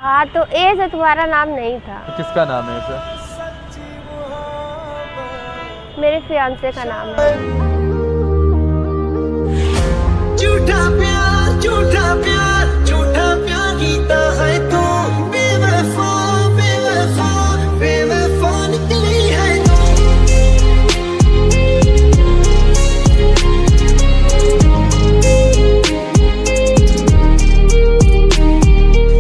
हाँ तो ए से तुम्हारा नाम नहीं था। तो किसका नाम है ऐसे? मेरे फियांसे का नाम है। झूठा प्यार कीता है तू, बेवफा बेवफा बेवफा निकली है तू।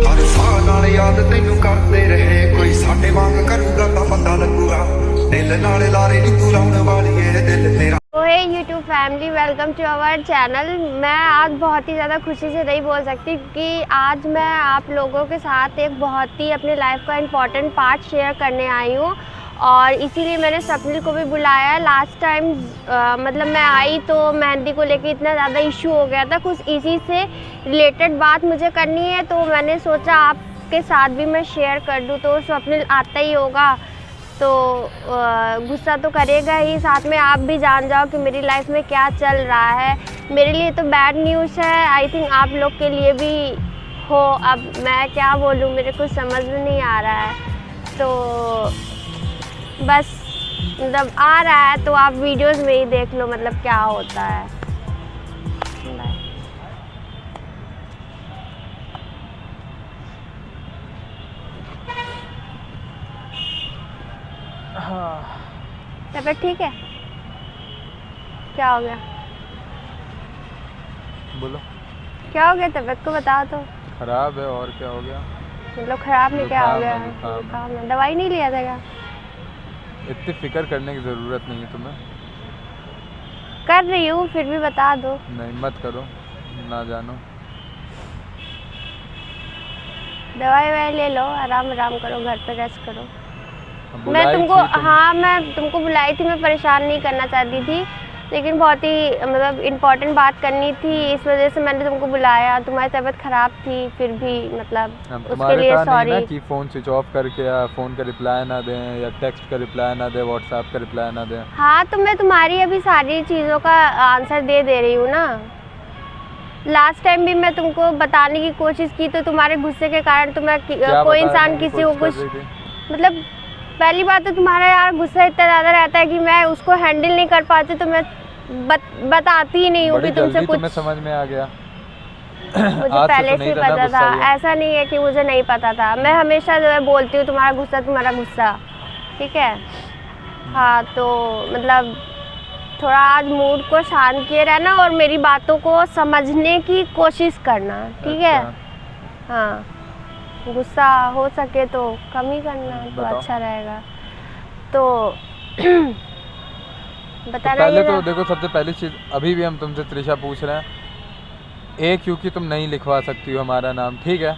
हर साल नाल याद तैनू करते रहे, कोई साडे वांग करूगा तां पता लगूगा, दिल नाल लारे नी तू लाउण वाली है दिल तेरा। YouTube family, welcome to our channel. मैं आज बहुत ही ज़्यादा खुशी से नहीं बोल सकती क्योंकि आज मैं आप लोगों के साथ एक बहुत ही अपने लाइफ का इम्पॉर्टेंट पार्ट शेयर करने आई हूँ और इसीलिए मैंने स्वप्निल को भी बुलाया। लास्ट टाइम मतलब मैं आई तो मेहंदी को लेके इतना ज़्यादा इशू हो गया था, कुछ इसी से रिलेटेड बात मुझे करनी है तो मैंने सोचा आपके साथ भी मैं शेयर कर दूँ। तो स्वप्निल आता ही होगा तो गुस्सा तो करेगा ही, साथ में आप भी जान जाओ कि मेरी लाइफ में क्या चल रहा है। मेरे लिए तो बैड न्यूज़ है, आई थिंक आप लोग के लिए भी हो। अब मैं क्या बोलूँ, मेरे को समझ में नहीं आ रहा है। तो बस मतलब आ रहा है तो आप वीडियोस में ही देख लो मतलब क्या होता है। तबीयत ठीक है? क्या हो गया? बोलो क्या हो गया? तबीयत को बताओ तो। खराब है और क्या हो गया? मतलब खराब में क्या हो गया? जुकाम है। दवाई नहीं लिया था क्या? इतनी फिक्र करने की ज़रूरत नहीं है तुम्हें। कर रही हूँ फिर भी बता दो। नहीं मत करो, ना जानो। दवाई ववाई ले लो, आराम आराम करो, घर पे रेस्ट करो। मैं तुमको बुलाई थी, मैं परेशान नहीं करना चाहती थी लेकिन बहुत ही मतलब इम्पोर्टेंट बात करनी थी, इस वजह से मैंने तुमको बुलाया। तुम्हारी तबीयत ख़राब थी फिर भी मतलब उसके लिए सॉरी। कि फ़ोन स्विच ऑफ करके या फ़ोन का रिप्लाई ना दें या टेक्स्ट का रिप्लाई ना दें, व्हाट्सएप का रिप्लाई ना दें। हाँ तो मैं तुम्हारी अभी सारी चीज़ों का आंसर दे रही हूँ ना। लास्ट टाइम भी मैं तुमको बताने की कोशिश की तो तुम्हारे गुस्से के कारण तुम्हें कोई इंसान किसी को कुछ मतलब पहली बात तो तुम्हारा यार गुस्सा इतना ज़्यादा रहता है कि मैं उसको हैंडल नहीं कर पाती तो मैं बताती ही नहीं हूँ कि तुमसे कुछ। तुम्हें समझ में आ गया? मुझे पहले से पता था, ऐसा नहीं है कि मुझे नहीं पता था। मैं हमेशा जो है बोलती हूँ तुम्हारा गुस्सा, ठीक है? हाँ तो मतलब थोड़ा आज मूड को शांत किए रहना और मेरी बातों को समझने की कोशिश करना, ठीक है? हाँ गुस्सा हो सके तो कम ही करना तो अच्छा रहेगा। तो बताना तो पहले तो देखो, सबसे पहली चीज़ अभी भी हम तुमसे त्रिशा पूछ रहे हैं क्योंकि तुम नहीं लिखवा सकती हो हमारा नाम, ठीक है?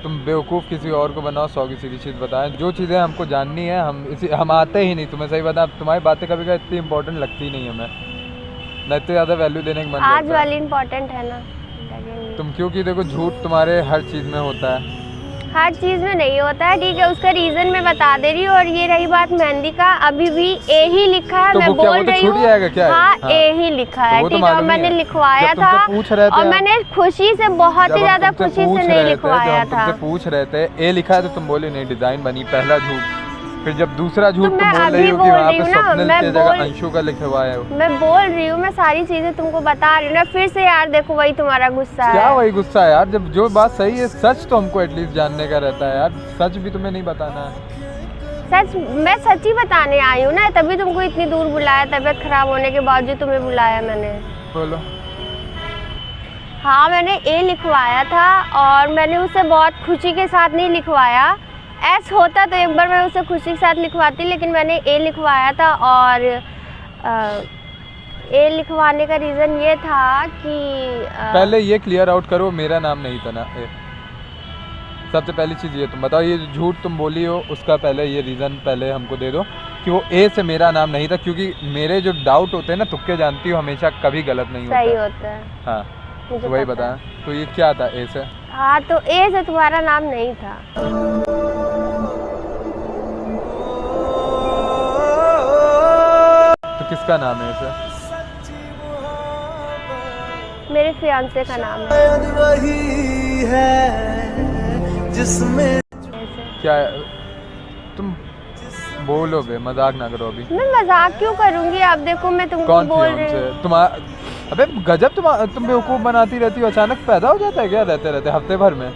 तुम बेवकूफ़ किसी और को बनाओ, 100 की सीधी चीज़ बताएं। जो चीज़ें हमको जाननी है हम आते ही नहीं। तुम्हें सही बता, तुम्हारी बातें कभी कभी इतनी इंपॉर्टेंट लगती नहीं हमें, न इतने ज़्यादा वैल्यू देने का मन आज वाली इम्पोर्टेंट है ना तुम, क्योंकि देखो झूठ तुम्हारे हर चीज़ में होता है। हर चीज़ में नहीं होता है, ठीक है? उसका रीज़न मैं बता दे रही हूँ। और ये रही बात मेहंदी का, अभी भी ए ही लिखा है। तो मैं बोल रही हूँ हाँ ए ही लिखा है, ठीक है? और मैंने लिखवाया था और मैंने खुशी से, बहुत ही ज़्यादा खुशी से नहीं लिखवाया था। पूछ रहे थे ए लिखा है तो तुम बोली नहीं डिज़ाइन बनी, पहला झूठ। फिर जब दूसरा झूठ तुम बोल रही हो कि वहाँ पे स्वप्निल की जगह अंशु का लिखवाया हो। मैं बोल रही हूँ, मैं सारी चीजें तुमको बता रही हूँ ना। फिर से यार देखो वही तुम्हारा गुस्सा है। क्या वही गुस्सा है यार? जब जो बात सही है, सच तो हमको एटलीस्ट जानने का रहता है यार। सच भी तुम्हें नहीं बताना है। मैं सच ही बताने आई हूँ ना, तभी तुमको इतनी दूर बुलाया। तबीयत खराब होने के बावजूद तुम्हें बुलाया मैंने। बोलो। हाँ मैंने ए लिखवाया था और मैंने उसे बहुत खुशी के साथ नहीं लिखवाया। ऐसा होता तो एक बार मैं उसे खुशी के साथ लिखवाती, लेकिन मैंने ए लिखवाया था। और ए लिखवाने का रीज़न ये था कि पहले ये क्लियर आउट करो, मेरा नाम नहीं था ना ए। सबसे पहली चीज़ ये तुम बताओ, ये झूठ तुम बोली हो उसका पहले ये रीज़न पहले हमको दे दो कि वो ए से मेरा नाम नहीं था। क्योंकि मेरे जो डाउट होते हैं ना, तुक्के जानती हो हमेशा कभी गलत नहीं होता। सही होता है। हाँ तो वही बताया। तो ये क्या था ए से? हाँ तो ए से तुम्हारा नाम नहीं था। तो किसका नाम है ऐसे? मेरे फियांसे का नाम है। जिसमें क्या तुम बोलो बे, मजाक ना करो अभी। मैं मजाक क्यों करूंगी? आप देखो मैं तुमको कौन बोल थी रही हूँ। उनसे? अबे गजब, तुम बेवकूफ बनाती रहती हो, अचानक पैदा हो जाता है क्या रहते रहते हफ्ते भर में?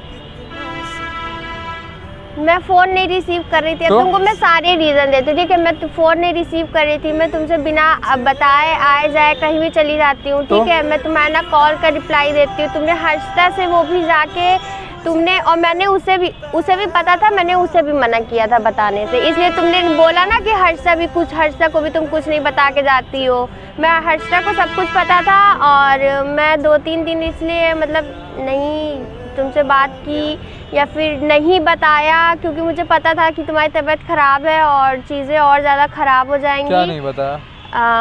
मैं फ़ोन नहीं रिसीव कर रही थी। तो? तुमको मैं सारे रीज़न देती हूँ, ठीक है? मैं फ़ोन नहीं रिसीव कर रही थी, मैं तुमसे बिना बताए आए जाए कहीं भी चली जाती हूँ, ठीक है? मैं तुम्हारा ना कॉल का रिप्लाई देती हूँ। तुमने हर्षिता से वो भी जाके तुमने, और मैंने उसे भी पता था, मैंने उसे भी मना किया था बताने से, इसलिए तुमने बोला ना कि हर्षिता को भी तुम कुछ नहीं बता के जाती हो। मैं हर्षिता को सब कुछ पता था और मैं 2-3 दिन इसलिए मतलब नहीं तुमसे बात की या फिर नहीं बताया, क्योंकि मुझे पता था कि तुम्हारी तबीयत ख़राब है और चीज़ें और ज़्यादा ख़राब हो जाएंगी। क्या नहीं बताया?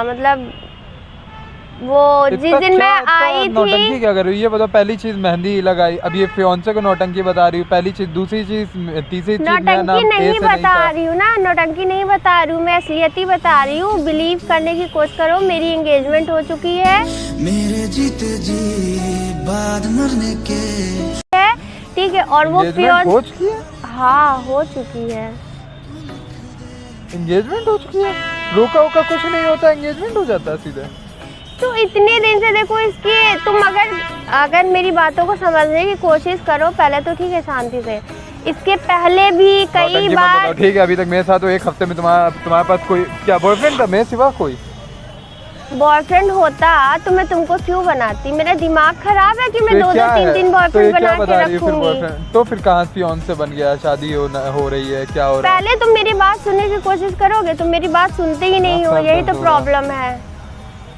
मतलब वो जिस दिन मैं आई नौटंकी थी। क्या कर रही है ये बताओ। पहली चीज मेहंदी लगाई, अब ये फियांसे को नौटंकी बता रही हूँ, पहली चीज। दूसरी चीज, तीसरी चीज, मेरा नाम नौटंकी ए नहीं से बता था। रही हूँ ना, नौटंकी नहीं बता रही हूँ, मैं असलियत ही बता रही हूँ। बिलीव करने की कोशिश करो, मेरी एंगेजमेंट हो चुकी है। मेरे जीते जी बाद मरने के, ठीक है? और वो एंगेजमेंट हो चुकी है? हाँ हो चुकी है। एंगेजमेंट हो चुकी है? रोका वोका कुछ नहीं होता, एंगेजमेंट हो जाता है सीधे? तो इतने दिन से देखो इसकी, तुम अगर मेरी बातों को समझने की कोशिश करो पहले तो, ठीक है? शांति से। इसके पहले भी कई नौटंकी मत बार बताओ, ठीक है? अभी तक मेरे साथ तो एक हफ्ते में तुम्हारे पास कोई क्या बॉयफ्रेंड था मेरे सिवा? कोई बॉयफ्रेंड होता तो मैं तुमको क्यों बनाती? मेरा दिमाग खराब है कि मैं तो 2-3 बॉयफ्रेंड बना के रखूंगी? तो फिर कहाँ फियांसे बन गया, शादी हो रही है, क्या हो रहा है? पहले तुम मेरी बात सुनने की कोशिश करोगे, तुम मेरी बात सुनते ही नहीं हो, यही तो प्रॉब्लम है।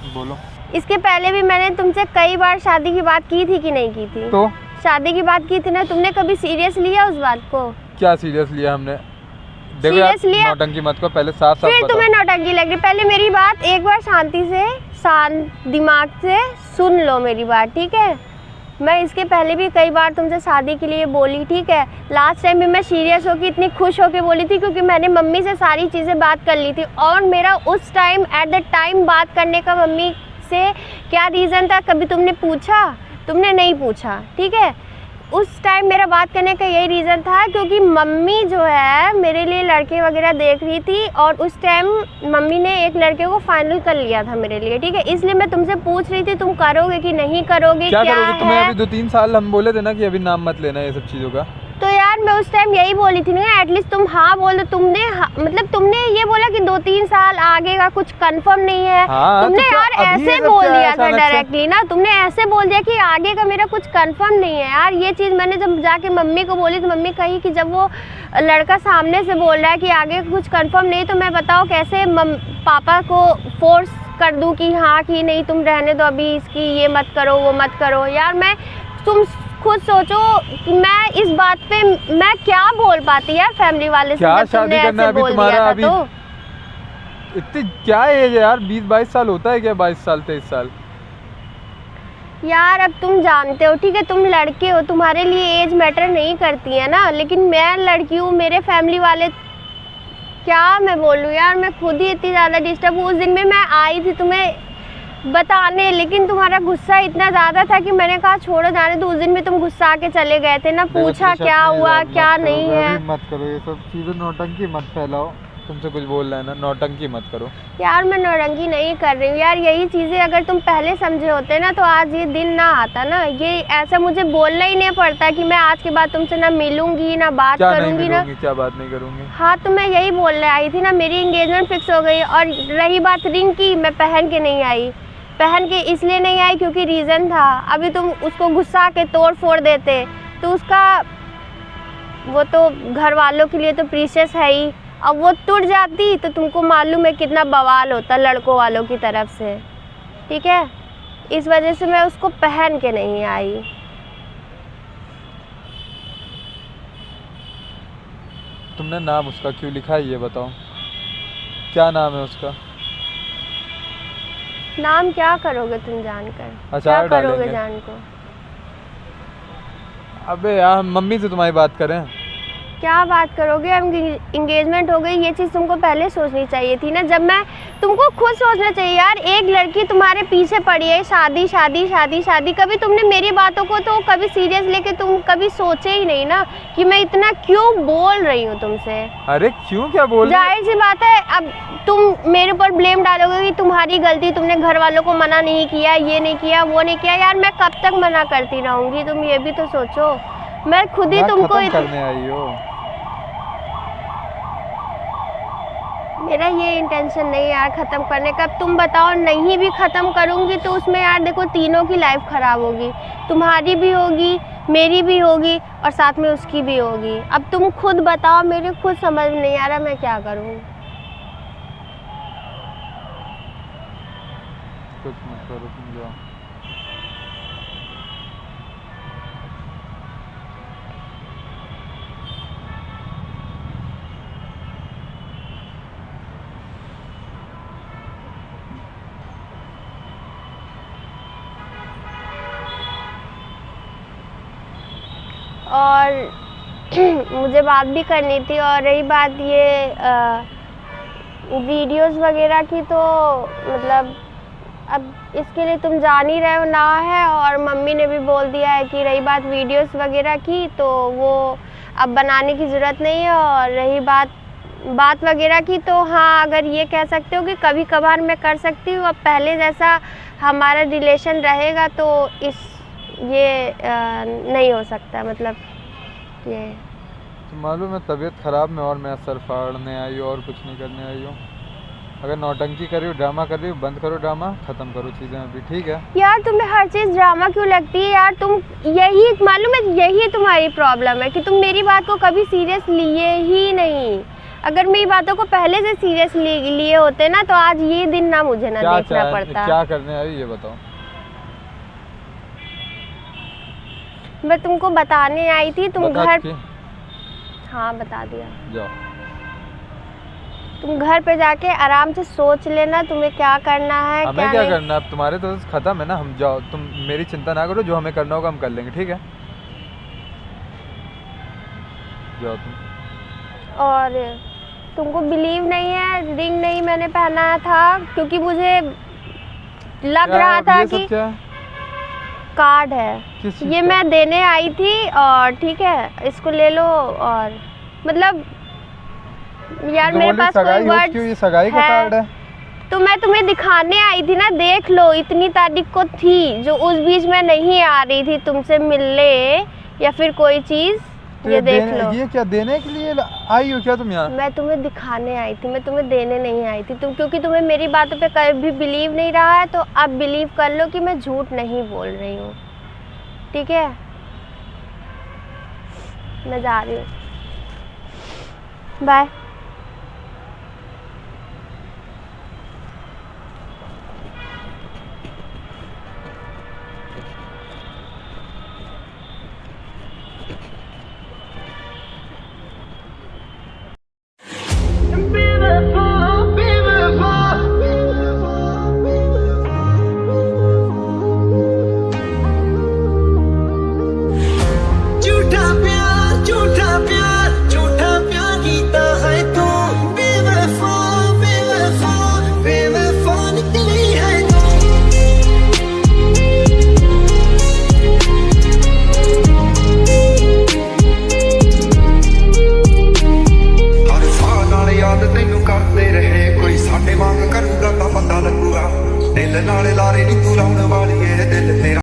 बोलो। इसके पहले भी मैंने तुमसे कई बार शादी की बात की थी कि नहीं की थी? तो शादी की बात की थी ना, तुमने कभी सीरियस लिया उस बात को? क्या सीरियस लिया हमने? देखो यार, नौटंकी मत को पहले साफ फिर तुम्हें नौटंकी लग रही। पहले मेरी बात एक बार शांति से, शांत दिमाग से सुन लो मेरी बात, ठीक है? मैं इसके पहले भी कई बार तुमसे शादी के लिए बोली, ठीक है? लास्ट टाइम भी मैं सीरियस होकर इतनी खुश होकर बोली थी क्योंकि मैंने मम्मी से सारी चीज़ें बात कर ली थी। और मेरा उस टाइम एट द टाइम बात करने का मम्मी से क्या रीज़न था, कभी तुमने पूछा? तुमने नहीं पूछा, ठीक है? उस टाइम मेरा बात करने का यही रीज़न था क्योंकि मम्मी जो है मेरे लिए लड़के वगैरह देख रही थी और उस टाइम मम्मी ने एक लड़के को फाइनल कर लिया था मेरे लिए, ठीक है? इसलिए मैं तुमसे पूछ रही थी तुम करोगे कि नहीं करोगे, क्या करोगे? तुम्हें है? अभी 2-3 साल हम बोले थे ना कि अभी नाम मत लेना ये सब चीज़ों का। तो यार मैं उस टाइम यही बोली थी ना, एटलीस्ट तुम हाँ बोल दो। मतलब तुमने ये बोला कि 2-3 साल आगे का कुछ कंफर्म नहीं है। हाँ, तुमने तो यार ऐसे बोल दिया था डायरेक्टली ना, तुमने ऐसे बोल दिया कि आगे का मेरा कुछ कंफर्म नहीं है। यार ये चीज़ मैंने जब जाके मम्मी को बोली तो मम्मी कही कि जब वो लड़का सामने से बोल रहा है कि आगे कुछ कंफर्म नहीं, तो मैं बताओ कैसे पापा को फोर्स कर दूँ कि हाँ कि नहीं तुम रहने दो अभी, इसकी ये मत करो वो मत करो। यार तुम खुद सोचो कि मैं इस बात पे मैं क्या बोल पाती यार फैमिली वाले से, क्या जब तुमने शादी करना ऐसे अभी बोल तुम्हारा? दिया था अभी तो इतनी क्या एज है यार? 20-22 साल होता है क्या? 22 साल 23 साल? यार अब तुम जानते हो, ठीक है? तुम लड़के हो, तुम्हारे लिए एज मैटर नहीं करती है ना, लेकिन मैं लड़की हूँ, मेरे फैमिली वाले, क्या मैं बोलूँ यार? मैं खुद ही इतनी ज़्यादा डिस्टर्ब हूँ। उस दिन में मैं आई थी तुम्हें बताने, लेकिन तुम्हारा गुस्सा इतना ज़्यादा था कि मैंने कहा छोड़ो जाने दो। उस दिन में तुम गुस्सा के चले गए थे ना, पूछा क्या हुआ क्या नहीं है। मत करो ये सब चीज़ें, नौटंकी मत फैलाओ। तुमसे कुछ बोल रहा है ना, नौटंकी मत करो। यार मैं नौटंकी नहीं कर रही हूँ यार, यही चीज़ें अगर तुम पहले समझे होते ना तो आज ये दिन ना आता ना। ये ऐसा मुझे बोलना ही नहीं पड़ता कि मैं आज के बाद तुमसे ना मिलूंगी ना बात करूंगी ना। क्या बात नहीं करूंगी? हाँ तो मैं यही बोलने आई थी ना, मेरी एंगेजमेंट फिक्स हो गई। और रही बात रिंग की, मैं पहन के नहीं आई। पहन के इसलिए नहीं आई क्योंकि रीज़न था। अभी तुम उसको गुस्सा के तोड़ फोड़ देते तो उसका, वो तो घर वालों के लिए तो प्रीशियस है ही। अब वो टूट जाती तो तुमको मालूम है कितना बवाल होता लड़कों वालों की तरफ से, ठीक है? इस वजह से मैं उसको पहन के नहीं आई। तुमने नाम उसका क्यों लिखा है ये बताओ? क्या नाम है उसका? नाम क्या करोगे तुम जानकर? अचार क्या करोगे डालेंगे। जान को? अबे यार मम्मी से तुम्हारी बात करें? क्या बात करोगे, हम इंगेजमेंट हो गई, ये चीज़ तुमको पहले सोचनी चाहिए थी ना। जब मैं तुमको खुद सोचना चाहिए यार, एक लड़की तुम्हारे पीछे पड़ी है, शादी शादी शादी शादी, कभी तुमने मेरी बातों को तो कभी सीरियस लेके तुम कभी सोचे ही नहीं ना कि मैं इतना क्यों बोल रही हूँ तुमसे। अरे क्यों, क्या बोल रही? जाहिर सी बात है, अब तुम मेरे ऊपर ब्लेम डालोगे कि तुम्हारी गलती, तुमने घर वालों को मना नहीं किया, ये नहीं किया, वो नहीं किया। यार मैं कब तक मना करती रहूँगी, तुम ये भी तो सोचो। मैं खुद ही तुमको करने आई हो। मेरा ये इंटेंशन नहीं यार ख़त्म करने का। अब तुम बताओ, नहीं भी ख़त्म करूँगी तो उसमें यार देखो तीनों की लाइफ ख़राब होगी, तुम्हारी भी होगी, मेरी भी होगी और साथ में उसकी भी होगी। अब तुम खुद बताओ, मेरे खुद समझ में नहीं आ रहा मैं क्या करूँ। कुछ मत करो, तुम जाओ। और मुझे बात भी करनी थी। और रही बात ये वीडियोस वगैरह की, तो मतलब अब इसके लिए तुम जान ही रहे हो ना है, और मम्मी ने भी बोल दिया है कि रही बात वीडियोस वगैरह की तो वो अब बनाने की ज़रूरत नहीं है। और रही बात वगैरह की, तो हाँ अगर ये कह सकते हो कि कभी कभार मैं कर सकती हूँ। अब पहले जैसा हमारा रिलेशन रहेगा तो ये नहीं हो सकता, मतलब ये तो मालूम है तबीयत ख़राब में और मैं सर फाड़ने आई हूँ और कुछ नहीं करने आई हूँ। अगर नौटंकी कर रही हो, ड्रामा कर रही हो, बंद करो ड्रामा, ख़त्म करो चीज़ें अभी, ठीक है? यार तुम्हें हर चीज़ ड्रामा क्यों लगती है यार? तुम यही मालूम है, यही तुम्हारी प्रॉब्लम है कि तुम मेरी बात को कभी सीरियस लिए ही नहीं। अगर मेरी बातों को पहले से सीरियस लिए होते ना तो आज ये दिन ना मुझे ना देखना पड़ता। क्या करने आई ये बताओ? मैं तुमको बताने आई थी, तुम घर। के? हाँ बता दिया। जाओ तुम घर पे जाके आराम से सोच लेना तुम्हें क्या करना है। हमें क्या करना, अब तुम्हारे तो खत्म है ना। हम जाओ, तुम मेरी चिंता ना करो, जो हमें करना होगा हम कर लेंगे, ठीक है? जाओ तुम। और तुमको बिलीव नहीं है, रिंग नहीं मैंने पहना था क्योंकि मुझे लग रहा था कि कार्ड है, ये मैं देने आई थी और ठीक है इसको ले लो। और मतलब यार मेरे पास कोई वर्ड क्यों, ये सगाई का कार्ड है तो मैं तुम्हें दिखाने आई थी ना, देख लो। इतनी तारीख को थी जो उस बीच में नहीं आ रही थी तुमसे मिलने या फिर कोई चीज़, तो ये देख लो। ये क्या देने के लिए आई हो क्या तुम यहाँ? मैं तुम्हें दिखाने आई थी, मैं तुम्हें देने नहीं आई थी। तुम क्योंकि तुम्हें मेरी बातों पे कभी बिलीव नहीं रहा है तो अब बिलीव कर लो कि मैं झूठ नहीं बोल रही हूँ, ठीक है? मैं जा रही हूँ, बाय।